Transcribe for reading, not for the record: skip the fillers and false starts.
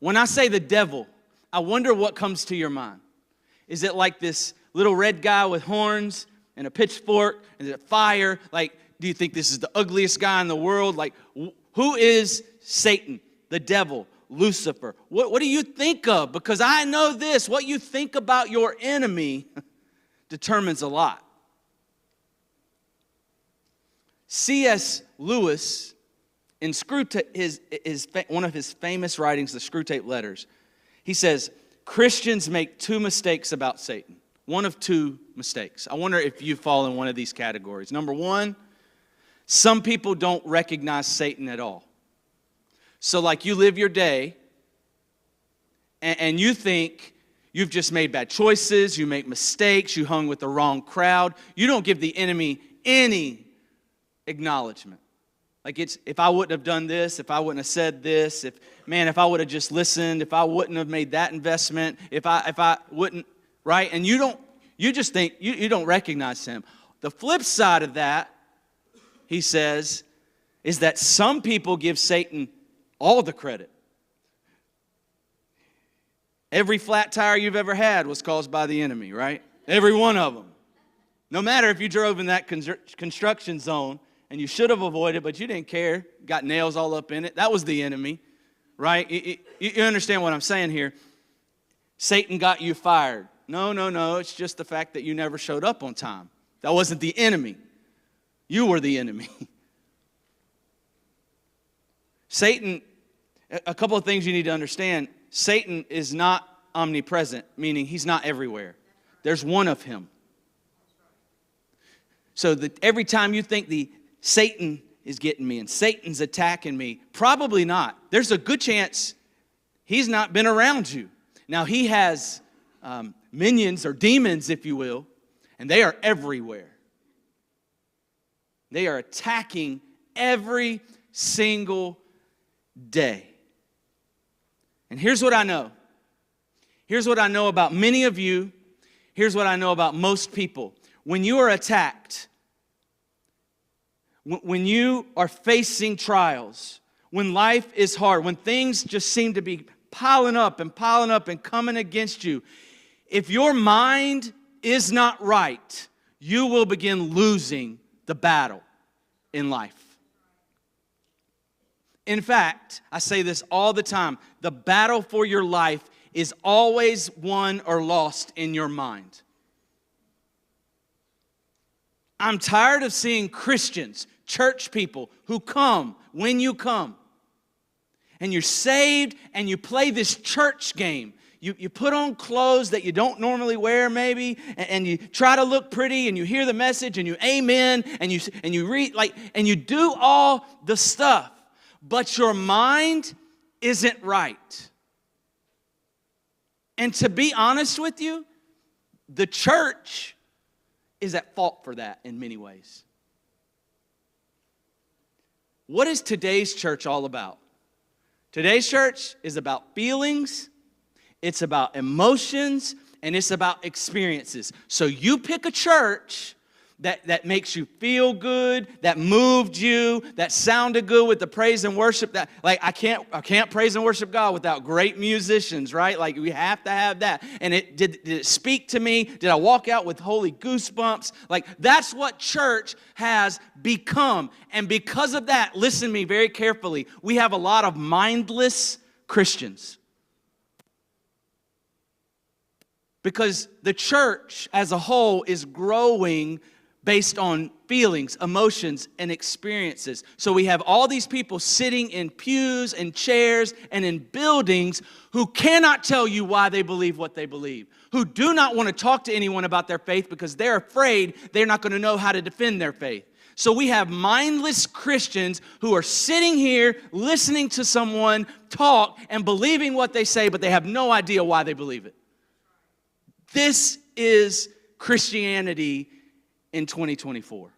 When I say the devil, I wonder what comes to your mind. Is it like this little red guy with horns and a pitchfork? Is it fire? Like, do you think this is the ugliest guy in the world? Like, who is Satan, the devil, Lucifer? What do you think of? Because I know this, what you think about your enemy determines a lot. C.S. Lewis, in one of his famous writings, the Screwtape Letters, he says, Christians make two mistakes about Satan. One of two mistakes. I wonder if you fall in one of these categories. Number one, some people don't recognize Satan at all. So like you live your day and you think you've just made bad choices, you make mistakes, you hung with the wrong crowd. You don't give the enemy any acknowledgement. Like if I wouldn't have done this, if I wouldn't have said this, if I would have just listened, if I wouldn't have made that investment, if I wouldn't, right? And you just think, you don't recognize him. The flip side of that, he says, is that some people give Satan all the credit. Every flat tire you've ever had was caused by the enemy, right? Every one of them. No matter if you drove in that construction zone and you should have avoided, but you didn't care, got nails all up in it, that was the enemy, right? You understand what I'm saying here? Satan got you fired. No, it's just the fact that you never showed up on time. That wasn't the enemy. You were the enemy. Satan, a couple of things you need to understand. Satan is not omnipresent, meaning he's not everywhere. There's one of him. So that every time you think Satan is getting me and Satan's attacking me, probably not. There's a good chance he's not been around you. Now he has minions or demons, if you will, and they are everywhere. They are attacking every single day. And here's what I know. Here's what I know about many of you. Here's what I know about most people. When you are attacked, when you are facing trials, when life is hard, when things just seem to be piling up and coming against you, if your mind is not right, you will begin losing the battle in life. In fact, I say this all the time, the battle for your life is always won or lost in your mind. I'm tired of seeing Christians, church people, who come when you come, and you're saved and you play this church game. You put on clothes that you don't normally wear maybe, and you try to look pretty, and you hear the message, and you amen, and you read, and you do all the stuff, but your mind isn't right. And to be honest with you, the church is at fault for that in many ways. What is today's church all about? Today's church is about feelings, it's about emotions, and it's about experiences. So you pick a church that makes you feel good, that moved you, that sounded good with the praise and worship. That I can't praise and worship God without great musicians, right? Like we have to have that. And did it speak to me? Did I walk out with holy goosebumps? Like that's what church has become. And because of that, listen to me very carefully. We have a lot of mindless Christians. Because the church as a whole is growing based on feelings, emotions, and experiences. So we have all these people sitting in pews and chairs and in buildings who cannot tell you why they believe what they believe, who do not want to talk to anyone about their faith because they're afraid they're not going to know how to defend their faith. So we have mindless Christians who are sitting here listening to someone talk and believing what they say, but they have no idea why they believe it. This is Christianity in 2024.